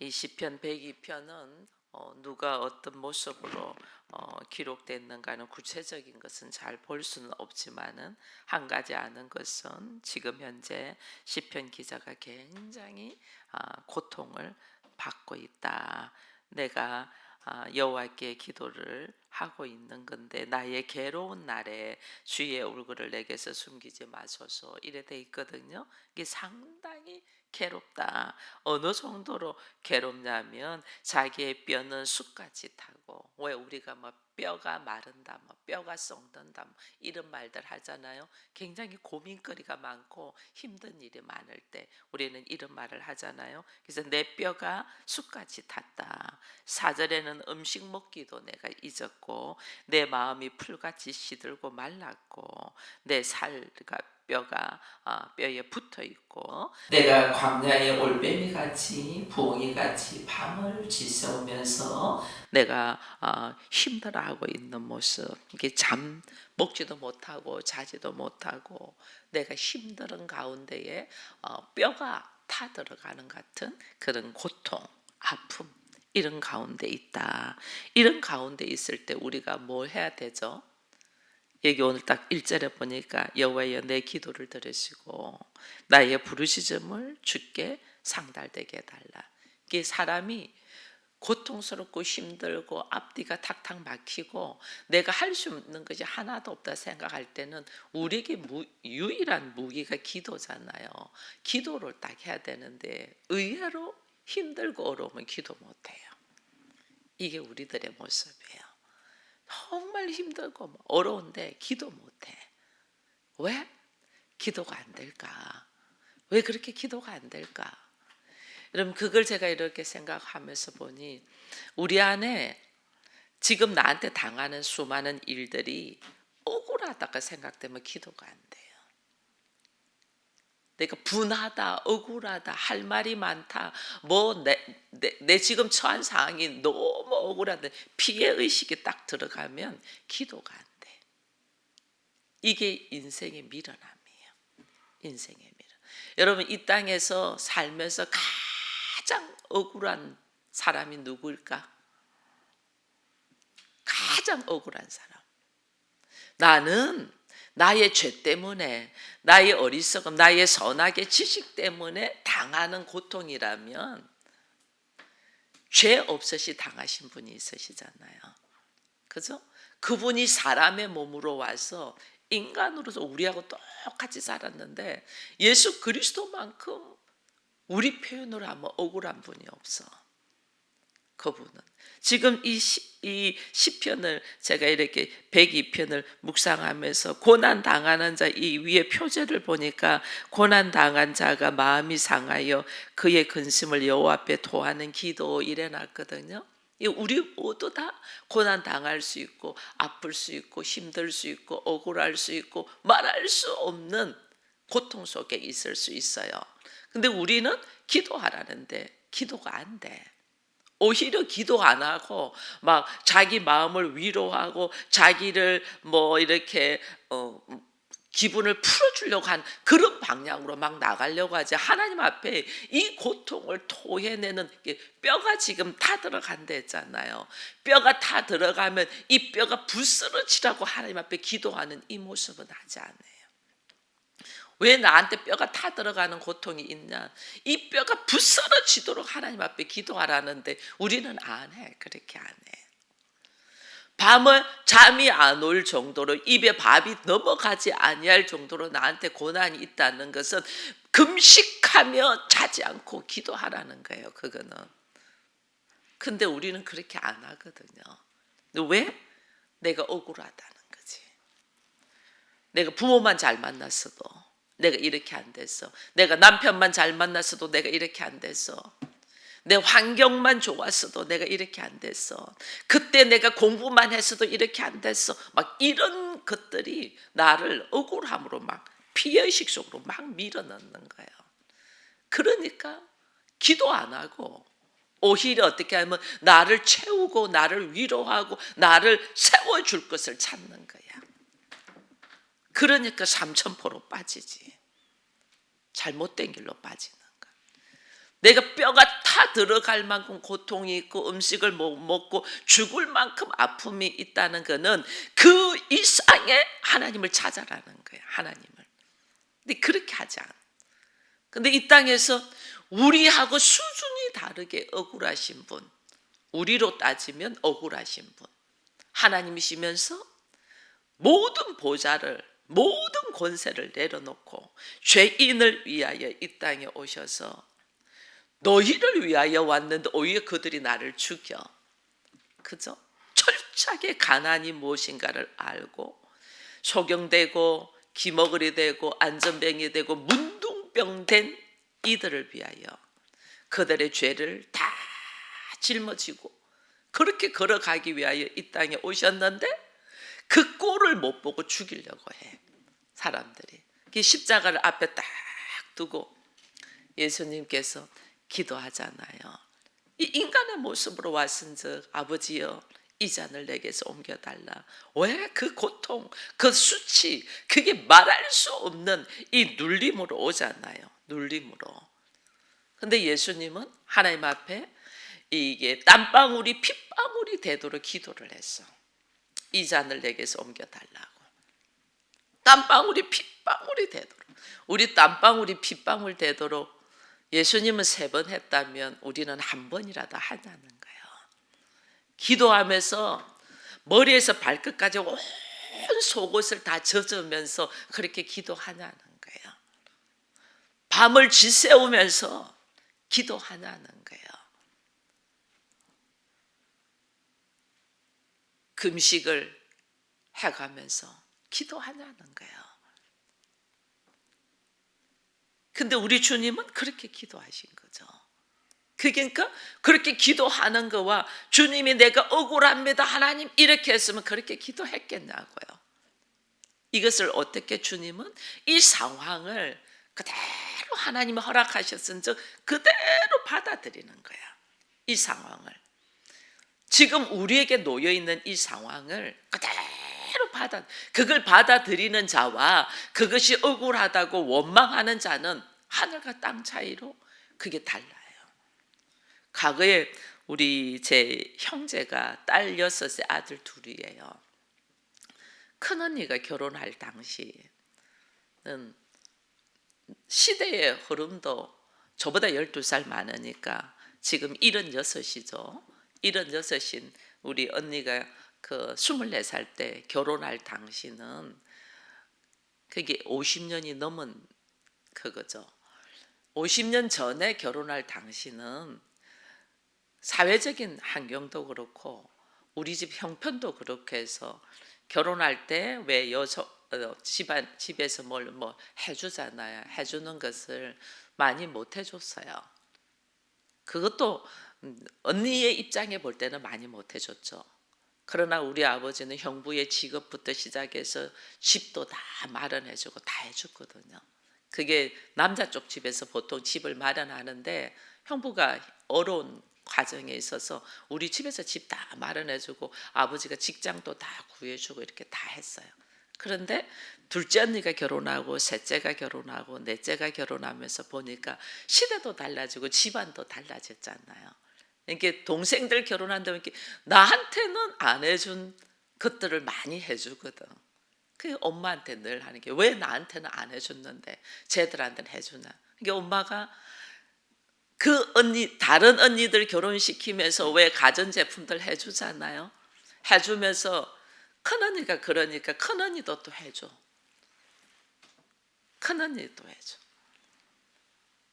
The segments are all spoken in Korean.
이 시편 102편은 누가 어떤 모습으로 기록됐는가는 구체적인 것은 잘 볼 수는 없지만은 한 가지 아는 것은 지금 현재 시편 기자가 굉장히 고통을 받고 있다. 내가 여호와께 기도를 하고 있는 건데 나의 괴로운 날에 주의 얼굴을 내게서 숨기지 마소서 이래 돼 있거든요. 이게 상당히 괴롭다. 어느 정도로 괴롭냐면 자기의 뼈는 숯같이 타고, 왜 우리가 뭐 뼈가 마른다, 뭐 뼈가 썩는다, 뭐 이런 말들 하잖아요. 굉장히 고민거리가 많고 힘든 일이 많을 때 우리는 이런 말을 하잖아요. 그래서 내 뼈가 숯같이 탔다. 4절에는 음식 먹기도 내가 잊었고 내 마음이 풀같이 시들고 말랐고 내 살과 뼈가 뼈에 붙어 있고 내가 광야의 올빼미 같이 부엉이 같이 밤을 지새우면서 내가 힘들어하고 있는 모습, 이게 잠 먹지도 못하고 자지도 못하고 내가 힘든 가운데에 뼈가 타 들어가는 같은 그런 고통, 아픔 이런 가운데 있다. 이런 가운데 있을 때 우리가 뭘 해야 되죠? 여기 오늘 딱 1절에 보니까 여호와여 내 기도를 들으시고 나의 부르짖음을 주께 상달되게 해달라. 이게 사람이 고통스럽고 힘들고 앞뒤가 탁탁 막히고 내가 할 수 있는 것이 하나도 없다 생각할 때는 우리에게 유일한 무기가 기도잖아요. 기도를 딱 해야 되는데 의외로 힘들고 어려우면 기도 못해요. 이게 우리들의 모습이에요. 정말 힘들고 어려운데 기도 못해. 왜? 기도가 안 될까? 왜 그렇게 기도가 안 될까? 여러분, 그걸 제가 이렇게 생각하면서 보니 우리 안에 지금 나한테 당하는 수많은 일들이 억울하다고 생각되면 기도가 안 돼요. 내가 분하다, 억울하다, 할 말이 많다, 내 지금 처한 상황이 너무 억울한데 피해의식이 딱 들어가면 기도가 안 돼. 이게 인생의 미련함이에요. 인생의 미련. 여러분, 이 땅에서 살면서 가장 억울한 사람이 누구일까? 가장 억울한 사람. 나는 나의 죄 때문에, 나의 어리석음, 나의 선악의 지식 때문에 당하는 고통이라면 죄 없으시 당하신 분이 있으시잖아요. 그죠? 그분이 사람의 몸으로 와서 인간으로서 우리하고 똑같이 살았는데 예수 그리스도만큼 우리 표현으로 하면 억울한 분이 없어. 그분은 지금 이 시편을 제가 이렇게 102편을 묵상하면서 고난 당하는 자 이 위에 표제를 보니까 고난 당한 자가 마음이 상하여 그의 근심을 여호와 앞에 토하는 기도 이래 놨거든요. 우리 모두 다 고난 당할 수 있고 아플 수 있고 힘들 수 있고 억울할 수 있고 말할 수 없는 고통 속에 있을 수 있어요. 근데 우리는 기도하라는데 기도가 안 돼. 오히려 기도 안 하고 막 자기 마음을 위로하고 자기를 뭐 이렇게 기분을 풀어주려고 한 그런 방향으로 막 나가려고 하지. 하나님 앞에 이 고통을 토해내는 뼈가 지금 타 들어간다 했잖아요. 뼈가 타 들어가면 이 뼈가 부스러지라고 하나님 앞에 기도하는 이 모습은 하지 않아요. 왜 나한테 뼈가 타 들어가는 고통이 있냐? 이 뼈가 부스러지도록 하나님 앞에 기도하라는데 우리는 안 해. 그렇게 안 해. 밤을 잠이 안 올 정도로 입에 밥이 넘어가지 아니할 정도로 나한테 고난이 있다는 것은 금식하며 자지 않고 기도하라는 거예요. 그거는. 근데 우리는 그렇게 안 하거든요. 왜? 내가 억울하다는 거지. 내가 부모만 잘 만났어도 내가 이렇게 안 됐어. 내가 남편만 잘 만났어도 내가 이렇게 안 됐어. 내 환경만 좋았어도 내가 이렇게 안 됐어. 그때 내가 공부만 했어도 이렇게 안 됐어. 막 이런 것들이 나를 억울함으로 막 피해의식 속으로 막 밀어넣는 거예요. 그러니까 기도 안 하고 오히려 어떻게 하면 나를 채우고 나를 위로하고 나를 세워줄 것을 찾는 거야. 그러니까 삼천포로 빠지지. 잘못된 길로 빠지는 거야. 내가 뼈가 타 들어갈 만큼 고통이 있고 음식을 못 먹고 죽을 만큼 아픔이 있다는 것은 그 이상의 하나님을 찾아라는 거예요. 하나님을. 근데 그렇게 하지 않아. 근데 이 땅에서 우리하고 수준이 다르게 억울하신 분, 우리로 따지면 억울하신 분, 하나님이시면서 모든 보좌를, 모든 권세를 내려놓고 죄인을 위하여 이 땅에 오셔서 너희를 위하여 왔는데 오히려 그들이 나를 죽여. 그죠? 철저하게 가난이 무엇인가를 알고 소경되고 기머거리 되고 안전뱅이 되고 문둥병된 이들을 위하여 그들의 죄를 다 짊어지고 그렇게 걸어가기 위하여 이 땅에 오셨는데 그 꼴을 못 보고 죽이려고 해. 사람들이. 십자가를 앞에 딱 두고 예수님께서 기도하잖아요. 이 인간의 모습으로 왔은즉 아버지여 이 잔을 내게서 옮겨달라. 왜 그 고통, 그 수치, 그게 말할 수 없는 이 눌림으로 오잖아요. 눌림으로. 근데 예수님은 하나님 앞에 이게 땀방울이 핏방울이 되도록 기도를 했어. 이 잔을 내게서 옮겨달라고. 땀방울이 핏방울이 되도록. 우리 땀방울이 핏방울 되도록 예수님은 3번 했다면 우리는 1번이라도 하자는 거예요. 기도하면서 머리에서 발끝까지 온 속옷을 다 젖으면서 그렇게 기도하냐는 거예요. 밤을 지새우면서 기도하냐는 거예요. 금식을 해가면서 기도하냐는 거예요. 근데 우리 주님은 그렇게 기도하신 거죠. 그러니까 그렇게 기도하는 거와 주님이 내가 억울합니다 하나님 이렇게 했으면 그렇게 기도했겠냐고요. 이것을 어떻게 주님은 이 상황을 그대로 하나님이 허락하셨은즉 그대로 받아들이는 거야. 이 상황을. 지금 우리에게 놓여있는 이 상황을 그대로 그걸 받아들이는 자와 그것이 억울하다고 원망하는 자는 하늘과 땅 차이로 그게 달라요. 과거에 우리 제 형제가 딸 6에 아들 2이에요. 큰언니가 결혼할 당시는 시대의 흐름도 저보다 12살 많으니까 지금 76이죠. 76인 우리 언니가 그 24살 때 결혼할 당시는 그게 50년이 넘은 그거죠. 50년 전에 결혼할 당시는 사회적인 환경도 그렇고 우리 집 형편도 그렇게 해서 결혼할 때 왜 집에서 뭘 해주잖아요. 해주는 것을 많이 못 해줬어요. 그것도 언니의 입장에 볼 때는 많이 못 해줬죠. 그러나 우리 아버지는 형부의 직업부터 시작해서 집도 다 마련해주고 다 해줬거든요. 그게 남자 쪽 집에서 보통 집을 마련하는데 형부가 어려운 과정에 있어서 우리 집에서 집 다 마련해주고 아버지가 직장도 다 구해주고 이렇게 다 했어요. 그런데 둘째 언니가 결혼하고 셋째가 결혼하고 넷째가 결혼하면서 보니까 시대도 달라지고 집안도 달라졌잖아요. 이렇게 동생들 결혼한다면 이렇게 나한테는 안 해준 것들을 많이 해주거든. 그 엄마한테 늘 하는 게 왜 나한테는 안 해줬는데 쟤들한테는 해주나. 그러니까 엄마가 그 언니 다른 언니들 결혼시키면서 왜 가전제품들 해주잖아요. 해주면서 큰언니가 그러니까 큰언니도 또 해줘. 큰언니도 해줘.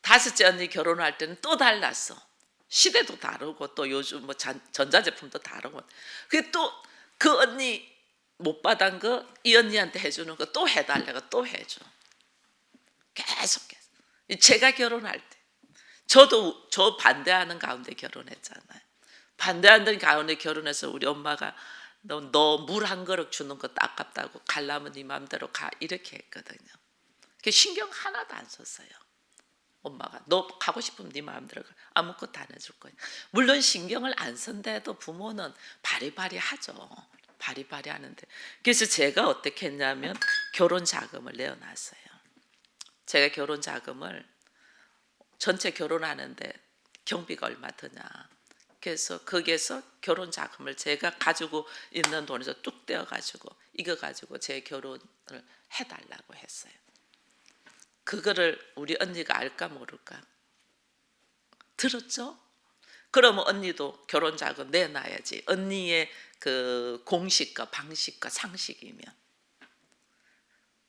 5째 언니 결혼할 때는 또 달랐어. 시대도 다르고 또 요즘 전자제품도 다르고. 그게 또 그 언니 못 받은 거 이 언니한테 해주는 거 또 해달라고 또 해줘. 계속해서. 제가 결혼할 때 저도 저 반대하는 가운데 결혼했잖아요. 반대하는 가운데 결혼해서 우리 엄마가 너 물 한 그릇 주는 것도 아깝다고 가려면 네 마음대로 가 이렇게 했거든요. 신경 하나도 안 썼어요. 엄마가 너 가고 싶으면 네 마음대로 가. 아무것도 안 해줄 거예요. 물론 신경을 안 쓴데도 부모는 바리바리 하죠. 바리바리 하는데 그래서 제가 어떻게 했냐면 결혼 자금을 내어놨어요. 제가 결혼 자금을 전체 결혼하는데 경비가 얼마 드냐. 그래서 거기에서 결혼 자금을 제가 가지고 있는 돈에서 뚝 떼어가지고 이거 가지고 제 결혼을 해달라고 했어요. 그거를 우리 언니가 알까 모를까? 들었죠? 그러면 언니도 결혼 자금 내놔야지. 언니의 그 공식과 방식과 상식이면.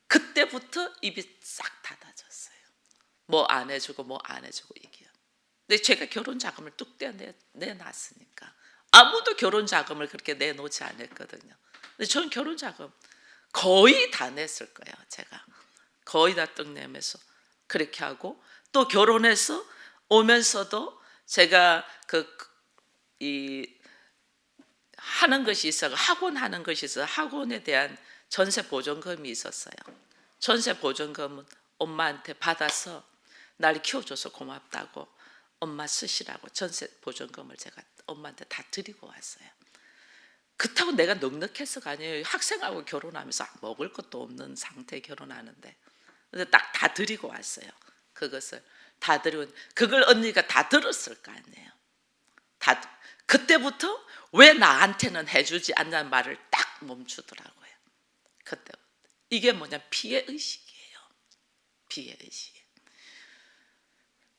그때부터 입이 싹 닫아졌어요. 뭐 안 해주고 뭐 안 해주고 이게. 근데 제가 결혼 자금을 뚝 떼어 내놨으니까 아무도 결혼 자금을 그렇게 내놓지 않았거든요. 근데 저는 결혼 자금 거의 다 냈을 거예요. 제가 거의 다 뚝 내면서 그렇게 하고 또 결혼해서 오면서도 제가 하는 것이 있어 학원 하는 것이 있어 학원에 대한 전세 보전금이 있었어요. 전세 보전금은 엄마한테 받아서 날 키워줘서 고맙다고 엄마 쓰시라고 전세 보전금을 제가 엄마한테 다 드리고 왔어요. 그렇다고 내가 넉넉해서가 아니에요. 학생하고 결혼하면서 먹을 것도 없는 상태에 결혼하는데 딱 다 드리고 왔어요. 그것을 다 드리고 그걸 언니가 다 들었을 거 아니에요. 그때부터 왜 나한테는 해주지 않냐는 말을 딱 멈추더라고요. 그때부터 이게 뭐냐 피해의식이에요. 피해의식.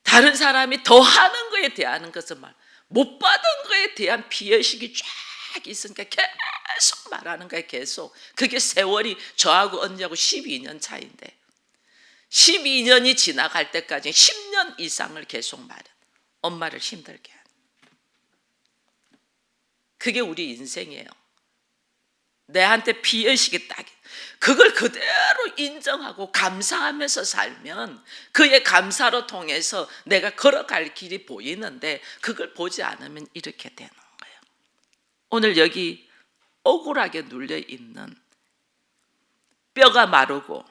다른 사람이 더 하는 거에 대한 것은 못 받은 거에 대한 피해의식이 쫙 있으니까 계속 말하는 거예요. 계속. 그게 세월이 저하고 언니하고 12년 차인데 12년이 지나갈 때까지 10년 이상을 계속 말해. 엄마를 힘들게 하는. 그게 우리 인생이에요. 내한테 피해의식이 딱 그걸 그대로 인정하고 감사하면서 살면 그의 감사로 통해서 내가 걸어갈 길이 보이는데 그걸 보지 않으면 이렇게 되는 거예요. 오늘 여기 억울하게 눌려있는 뼈가 마르고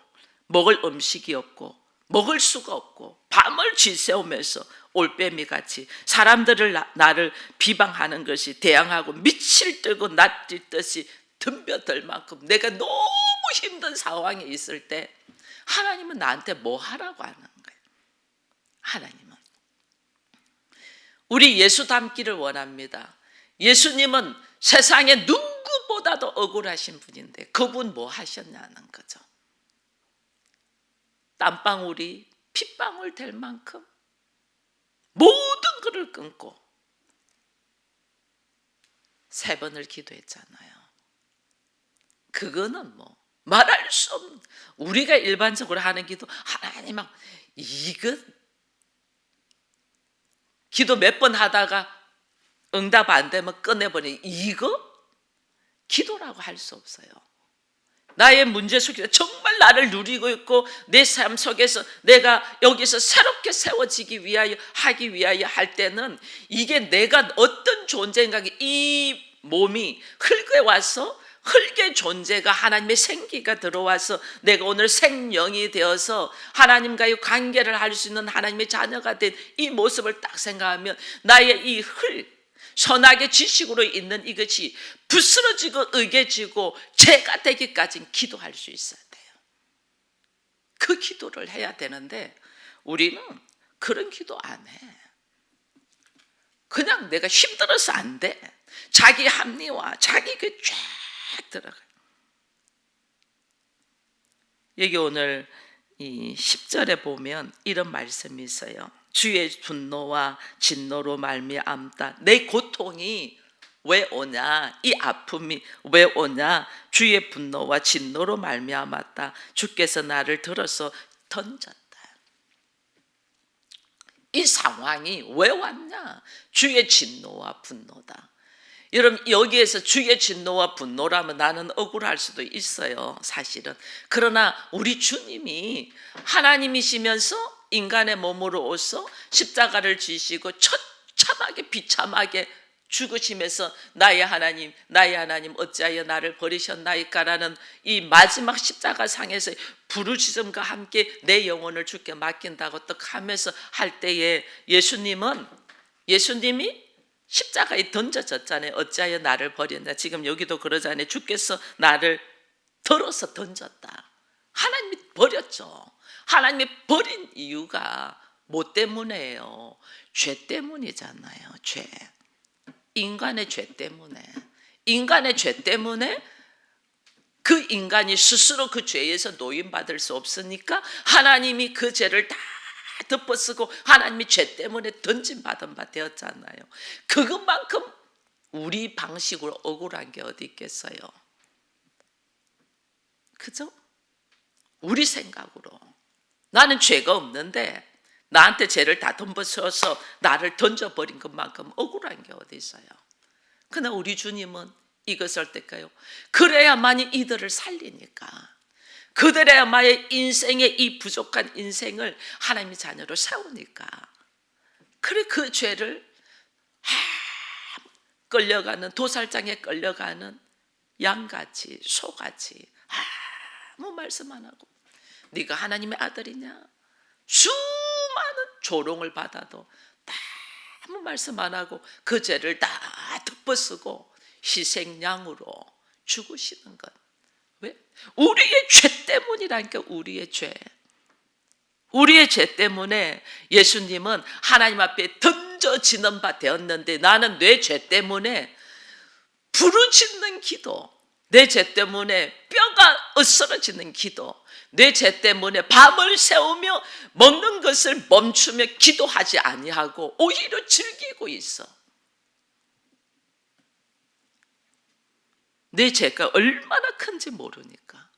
먹을 음식이 없고 먹을 수가 없고 밤을 쥐새우면서 올빼미같이 사람들을 나를 비방하는 것이 대항하고 밑을 뜨고 낯뜨듯이 덤벼들 만큼 내가 너무 힘든 상황에 있을 때 하나님은 나한테 뭐 하라고 하는 거예요. 하나님은 우리 예수 닮기를 원합니다. 예수님은 세상에 누구보다도 억울하신 분인데 그분 뭐 하셨냐는 거죠. 땀방울이 핏방울 될 만큼 모든 것을 끊고 3번을 기도했잖아요. 그거는 뭐 말할 수 없는 우리가 일반적으로 하는 기도 하나님 이거 기도 몇 번 하다가 응답 안 되면 꺼내버리니 이거 기도라고 할 수 없어요. 나의 문제 속에서 정말 나를 누리고 있고 내 삶 속에서 내가 여기서 새롭게 세워지기 위하여 하기 위하여 할 때는 이게 내가 어떤 존재인가 이 몸이 흙에 와서 흙의 존재가 하나님의 생기가 들어와서 내가 오늘 생명이 되어서 하나님과의 관계를 할 수 있는 하나님의 자녀가 된 이 모습을 딱 생각하면 나의 이 선악의 지식으로 있는 이것이 부스러지고 의개지고 죄가 되기까지는 기도할 수 있어야 돼요. 그 기도를 해야 되는데 우리는 그런 기도 안 해. 그냥 내가 힘들어서 안 돼. 자기 합리화, 자기 그 쫙 들어가요. 여기 오늘 이 10절에 보면 이런 말씀이 있어요. 주의 분노와 진노로 말미암다. 내 고통이 왜 오냐? 이 아픔이 왜 오냐? 주의 분노와 진노로 말미암았다. 주께서 나를 들어서 던졌다. 이 상황이 왜 왔냐? 주의 진노와 분노다. 여러분 여기에서 주의 진노와 분노라면 나는 억울할 수도 있어요. 사실은. 그러나 우리 주님이 하나님이시면서 인간의 몸으로 오셔 십자가를 지시고 처참하게 비참하게 죽으시면서 나의 하나님 어찌하여 나를 버리셨나이까라는 이 마지막 십자가 상에서 부르짖음과 함께 내 영혼을 주께 맡긴다고 떡 하면서 할 때에 예수님이 십자가에 던져졌잖아요. 어찌하여 나를 버렸나. 지금 여기도 그러잖아요. 주께서 나를 들어서 던졌다. 하나님이 버렸죠. 하나님이 버린 이유가 뭐 때문에요? 죄 때문이잖아요. 죄. 인간의 죄 때문에. 인간의 죄 때문에 그 인간이 스스로 그 죄에서 노인받을 수 없으니까 하나님이 그 죄를 다 덮어쓰고 하나님이 죄 때문에 던짐받은 바 되었잖아요. 그것만큼 우리 방식으로 억울한 게 어디 있겠어요? 그죠? 우리 생각으로 나는 죄가 없는데 나한테 죄를 다 덮어씌워서 나를 던져버린 것만큼 억울한 게 어디 있어요? 그러나 우리 주님은 이것을 어떨까요? 그래야만이 이들을 살리니까, 그들야만의 인생의 이 부족한 인생을 하나님의 자녀로 세우니까, 그래 그 죄를 끌려가는, 도살장에 끌려가는 양같이 소같이 아무 말씀 안 하고, 네가 하나님의 아들이냐? 수많은 조롱을 받아도 아무 말씀 안 하고 그 죄를 다 덮어쓰고 희생양으로 죽으시는 것. 왜? 우리의 죄 때문이라니까. 우리의 죄. 우리의 죄 때문에 예수님은 하나님 앞에 던져지는 바 되었는데, 나는 내 죄 때문에 부르짖는 기도, 내 죄 때문에 뼈가 으스러지는 기도, 내 죄 때문에 밤을 새우며 먹는 것을 멈추며 기도하지 아니하고 오히려 즐기고 있어. 내 죄가 얼마나 큰지 모르니까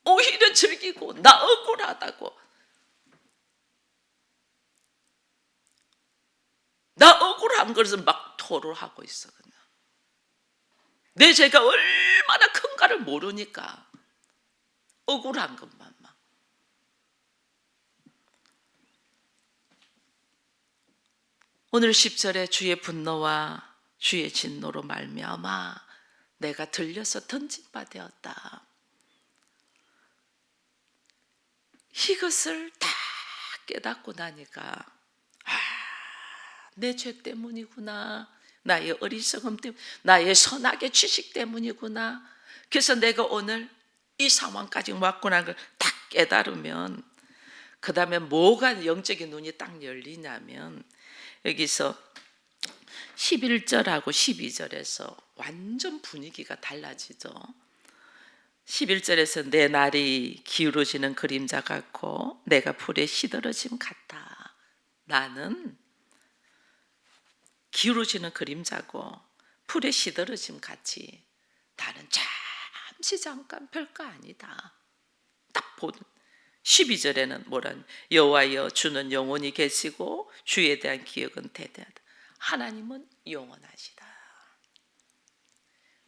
오히려 즐기고 나 억울하다고, 나 억울한 것을 막 토로하고 있어. 그냥 내 죄가 얼마나 큰가를 모르니까 억울한 것만 막. 오늘 10절에 주의 분노와 주의 진노로 말미암아 내가 들려서 던진 바 되었다. 이것을 다 깨닫고 나니까 내 죄 때문이구나, 나의 어리석음 때문에, 나의 선악의 지식 때문이구나. 그래서 내가 오늘 이 상황까지 왔고 난 걸 딱 깨달으면 그 다음에 뭐가 영적인 눈이 딱 열리냐면, 여기서 11절하고 12절에서 완전 분위기가 달라지죠. 11절에서 내 날이 기울어지는 그림자 같고 내가 풀에 시들어짐 같다. 나는 기울어지는 그림자고 풀에 시들어짐 같이, 나는 잠깐 별거 아니다. 딱 본 12절에는 뭐란, 여호와여 주는 영원히 계시고 주에 대한 기억은 대대하다. 하나님은 영원하시다.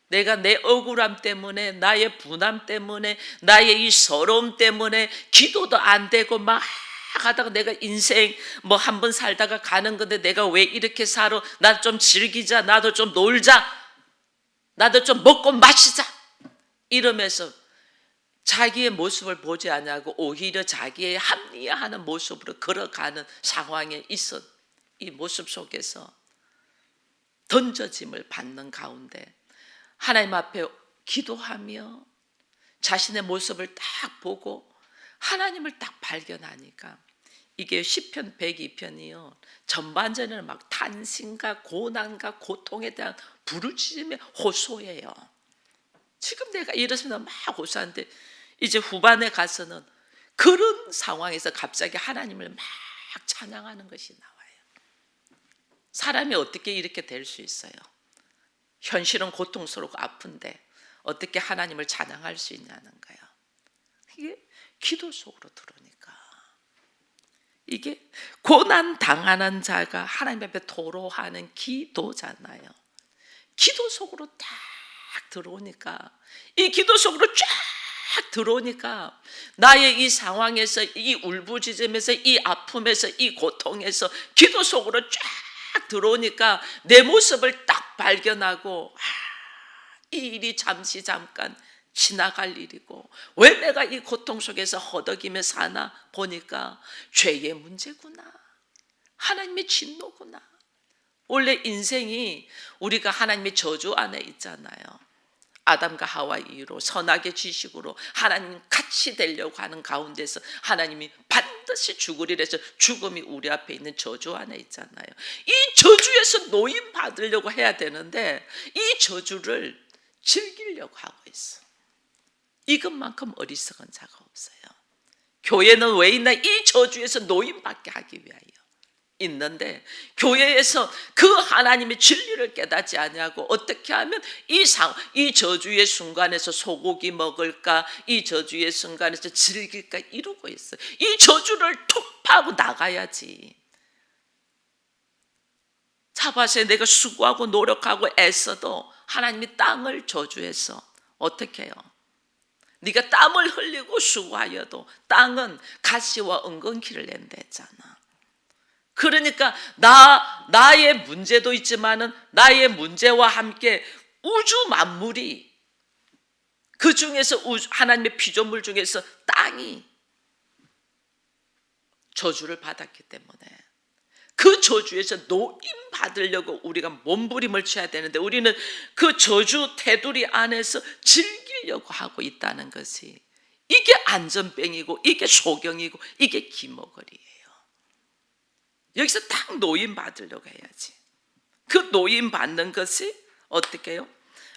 내가 내 억울함 때문에, 나의 분함 때문에, 나의 이 서러움 때문에 기도도 안 되고 막 하다가 내가 인생 뭐 한 번 살다가 가는 건데 내가 왜 이렇게 살아? 나도 좀 즐기자, 나도 좀 놀자, 나도 좀 먹고 마시자 이러면서 자기의 모습을 보지 않냐고 오히려 자기의 합리화하는 모습으로 걸어가는 상황에 있어. 이 모습 속에서 던져짐을 받는 가운데 하나님 앞에 기도하며 자신의 모습을 딱 보고 하나님을 딱 발견하니까, 이게 시편 102편이요 전반전에는 막 탄신과 고난과 고통에 대한 부르짖음의 호소예요. 지금 내가 이렇습니다 막 호소하는데, 이제 후반에 가서는 그런 상황에서 갑자기 하나님을 막 찬양하는 것이 나와요. 사람이 어떻게 이렇게 될 수 있어요? 현실은 고통스럽고 아픈데 어떻게 하나님을 찬양할 수 있냐는 거예요. 이게 기도 속으로 들어오니까, 이게 고난 당하는 자가 하나님 앞에 토로하는 기도잖아요. 기도 속으로 딱 들어오니까, 이 기도 속으로 쫙 들어오니까 나의 이 상황에서, 이 울부짖음에서, 이 아픔에서, 이 고통에서 기도 속으로 쫙 들어오니까 내 모습을 딱 발견하고, 이 일이 잠깐 지나갈 일이고 왜 내가 이 고통 속에서 허덕이며 사나 보니까 죄의 문제구나, 하나님의 진노구나. 원래 인생이 우리가 하나님의 저주 안에 있잖아요. 아담과 하와 이후로 선악의 지식으로 하나님 같이 되려고 하는 가운데서 하나님이 반드시 반드시 죽으리라 해서 죽음이 우리 앞에 있는 저주 안에 있잖아요. 이 저주에서 노임 받으려고 해야 되는데 이 저주를 즐기려고 하고 있어. 이것만큼 어리석은 자가 없어요. 교회는 왜 있나? 이 저주에서 노임 받게 하기 위하여 있는데, 교회에서 그 하나님의 진리를 깨닫지 아니하고 어떻게 하면 이 저주의 순간에서 소고기 먹을까, 이 저주의 순간에서 즐길까 이루고 있어요. 이 저주를突破하고 나가야지. 차밭에 내가 수고하고 노력하고 애써도 하나님이 땅을 저주해서 어떻게 해요? 네가 땀을 흘리고 수고하여도 땅은 가시와 은근키를 낸다 했잖아. 그러니까 나의 문제도 있지만은 나의 문제와 함께 우주 만물이, 그 중에서 하나님의 피조물 중에서 땅이 저주를 받았기 때문에 그 저주에서 노임 받으려고 우리가 몸부림을 쳐야 되는데, 우리는 그 저주 테두리 안에서 즐기려고 하고 있다는 것이, 이게 안전뱅이고 이게 소경이고 이게 기머거리예요. 여기서 딱 노임 받으려고 해야지. 그 노임 받는 것이 어떻게 해요?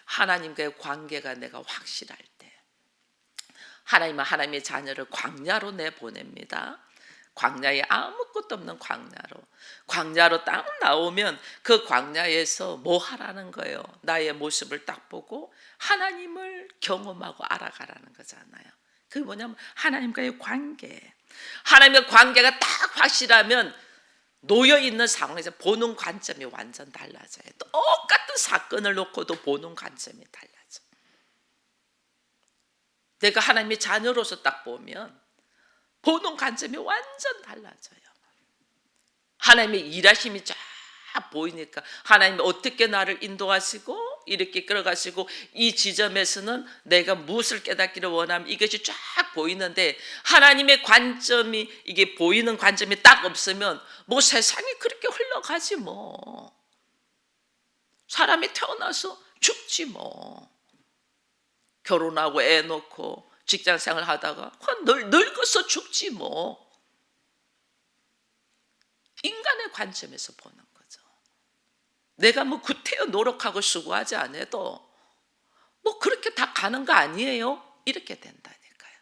하나님과의 관계가 내가 확실할 때. 하나님은 하나님의 자녀를 광야로 내보냅니다. 광야에 아무것도 없는 광야로 딱 나오면 그 광야에서 뭐 하라는 거예요? 나의 모습을 딱 보고 하나님을 경험하고 알아가라는 거잖아요. 그게 뭐냐면 하나님과의 관계. 하나님의 관계가 딱 확실하면 놓여있는 상황에서 보는 관점이 완전 달라져요. 똑같은 사건을 놓고도 보는 관점이 달라져. 내가 하나님의 자녀로서 딱 보면 보는 관점이 완전 달라져요. 하나님의 일하심이 쫙 보이니까, 하나님이 어떻게 나를 인도하시고 이렇게 끌어가시고, 이 지점에서는 내가 무엇을 깨닫기를 원하면 이것이 쫙 보이는데, 하나님의 관점이, 이게 보이는 관점이 딱 없으면 뭐 세상이 그렇게 흘러가지 뭐. 사람이 태어나서 죽지 뭐. 결혼하고 애 놓고 직장생활 하다가 늙어서 죽지 뭐. 인간의 관점에서 보는 거죠. 내가 뭐 구태여 노력하고 수고하지 않아도 뭐 그렇게 다 가는 거 아니에요? 이렇게 된다니까요.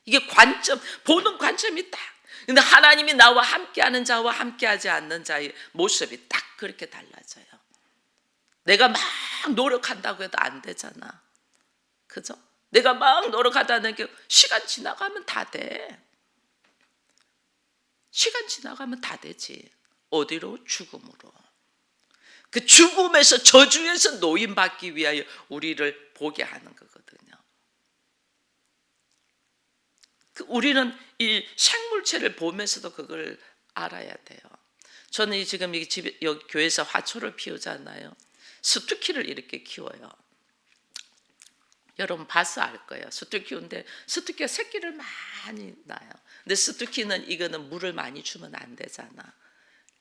이게 관점, 보는 관점이 딱. 근데 하나님이 나와 함께하는 자와 함께하지 않는 자의 모습이 딱 그렇게 달라져요. 내가 막 노력한다고 해도 안 되잖아. 그죠? 내가 막 노력하다는 게 시간 지나가면 다 돼. 시간 지나가면 다 되지. 어디로? 죽음으로. 그 죽음에서, 저주에서 노임받기 위하여 우리를 보게 하는 거거든요. 우리는 이 생물체를 보면서도 그걸 알아야 돼요. 저는 지금 여기 교회에서 화초를 피우잖아요. 스투키를 이렇게 키워요. 여러분 봐서 알 거예요. 스투키 키우는데 스투키가 새끼를 많이 낳아요. 근데 스투키는 이거는 물을 많이 주면 안 되잖아.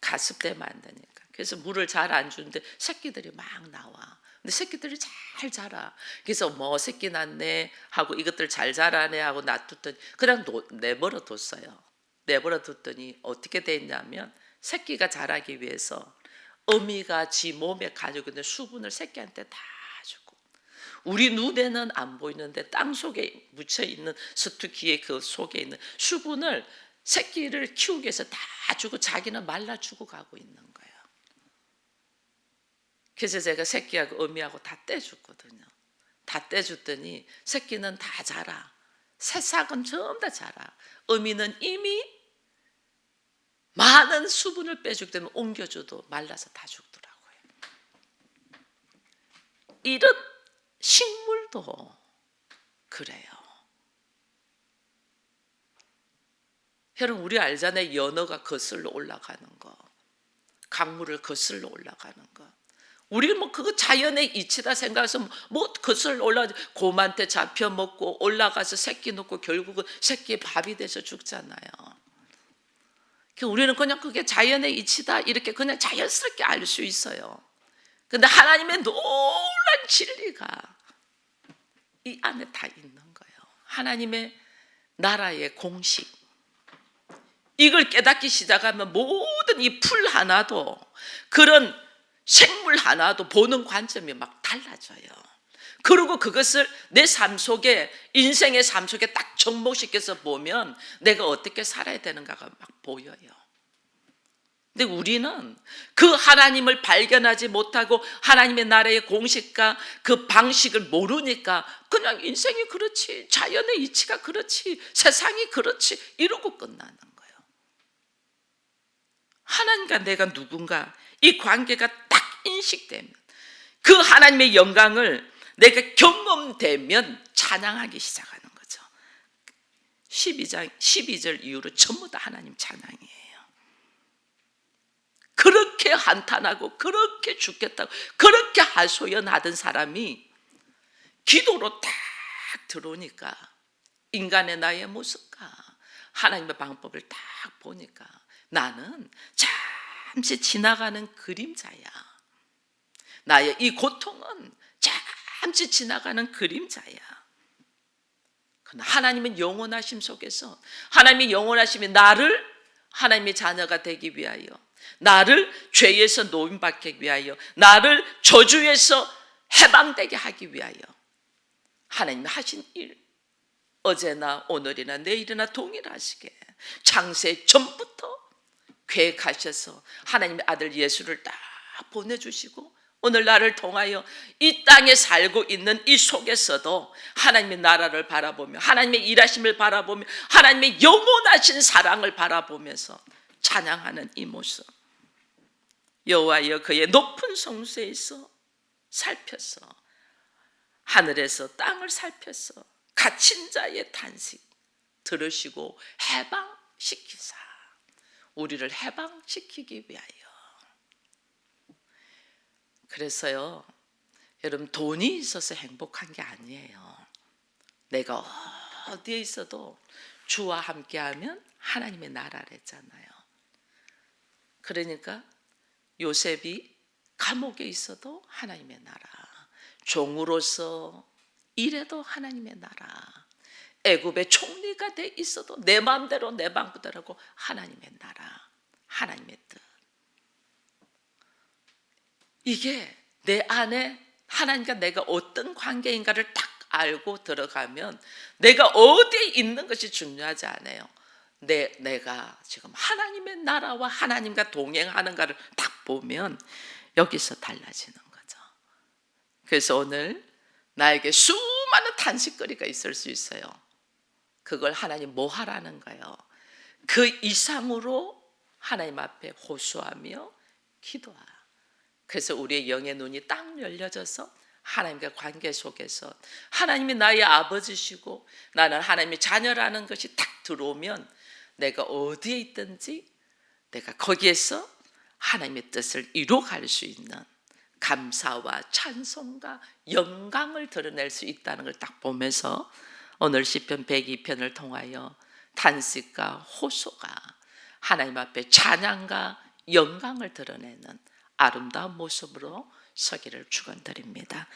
가습되면 안 되니까. 그래서 물을 잘 안 주는데 새끼들이 막 나와. 근데 새끼들이 잘 자라. 그래서 뭐 새끼 낳네 하고 이것들 잘 자라네 하고 놔뒀더니 그냥 내버려 뒀어요. 내버려 뒀더니 어떻게 됐냐면, 새끼가 자라기 위해서 어미가 지 몸에 가지고 있는 수분을 새끼한테 다 주고, 우리 눈에는 안 보이는데 땅 속에 묻혀 있는 스투키의 그 속에 있는 수분을 새끼를 키우기 위해서 다 주고 자기는 말라 죽어 가고 있는 거예요. 그래서 제가 새끼하고 어미하고 다 떼줬거든요. 다 떼줬더니 새끼는 다 자라. 새싹은 전부 다 자라. 어미는 이미 많은 수분을 빼주기 때문에 옮겨줘도 말라서 다 죽더라고요. 이런 식물도 그래요. 여러분, 우리 알잖아요. 연어가 거슬러 올라가는 거, 강물을 거슬러 올라가는 거. 우리는 뭐 그거 자연의 이치다 생각해서 뭐 거슬러 올라가지. 곰한테 잡혀 먹고 올라가서 새끼 놓고 결국은 새끼의 밥이 돼서 죽잖아요. 우리는 그냥 그게 자연의 이치다 이렇게 그냥 자연스럽게 알 수 있어요. 근데 하나님의 놀라운 진리가 이 안에 다 있는 거예요. 하나님의 나라의 공식, 이걸 깨닫기 시작하면 모든 이 풀 하나도, 그런 생물 하나도 보는 관점이 막 달라져요. 그리고 그것을 내 삶 속에, 인생의 삶 속에 딱 접목시켜서 보면 내가 어떻게 살아야 되는가가 막 보여요. 근데 우리는 그 하나님을 발견하지 못하고 하나님의 나라의 공식과 그 방식을 모르니까 그냥 인생이 그렇지, 자연의 이치가 그렇지, 세상이 그렇지 이러고 끝나는 거예요. 하나님과 내가 누군가, 이 관계가 딱 인식되면, 그 하나님의 영광을 내가 경험되면 찬양하기 시작하는 거죠. 12절 이후로 전부 다 하나님 찬양이에요. 그렇게 한탄하고 그렇게 죽겠다고 그렇게 하소연하던 사람이 기도로 딱 들어오니까, 인간의 나의 모습과 하나님의 방법을 딱 보니까 나는 잠시 지나가는 그림자야. 나의 이 고통은 잠시 지나가는 그림자야. 그러나 하나님은 영원하심 속에서, 하나님의 영원하심이 나를 하나님의 자녀가 되기 위하여, 나를 죄에서 노임받기 위하여, 나를 저주에서 해방되게 하기 위하여 하나님이 하신 일, 어제나 오늘이나 내일이나 동일하시게 창세 전부터 계획하셔서 하나님의 아들 예수를 딱 보내주시고, 오늘 나를 통하여 이 땅에 살고 있는 이 속에서도 하나님의 나라를 바라보며, 하나님의 일하심을 바라보며, 하나님의 영원하신 사랑을 바라보면서 찬양하는 이 모습, 여호와여 그의 높은 성소에서 살펴서, 하늘에서 땅을 살펴서 갇힌 자의 탄식 들으시고 해방시키사, 우리를 해방시키기 위하여. 그래서요, 여러분, 돈이 있어서 행복한 게 아니에요. 내가 어디에 있어도 주와 함께하면 하나님의 나라랬잖아요. 그러니까 요셉이 감옥에 있어도 하나님의 나라, 종으로서 일해도 하나님의 나라, 애굽의 총리가 돼 있어도 내 마음대로 내 방법대로 하나님의 나라, 하나님의 뜻. 이게 내 안에 하나님과 내가 어떤 관계인가를 딱 알고 들어가면 내가 어디에 있는 것이 중요하지 않아요. 내가 지금 하나님의 나라와 하나님과 동행하는가를 딱 보면 여기서 달라지는 거죠. 그래서 오늘 나에게 수많은 탄식거리가 있을 수 있어요. 그걸 하나님 뭐 하라는 거예요? 그 이상으로 하나님 앞에 호소하며 기도하라. 그래서 우리의 영의 눈이 딱 열려져서 하나님과 관계 속에서 하나님이 나의 아버지시고 나는 하나님의 자녀라는 것이 딱 들어오면 내가 어디에 있든지 내가 거기에서 하나님의 뜻을 이루어갈 수 있는 감사와 찬송과 영광을 드러낼 수 있다는 걸 딱 보면서 오늘 시편 102편을 통하여 탄식과 호소가 하나님 앞에 찬양과 영광을 드러내는 아름다운 모습으로 서기를 축원드립니다.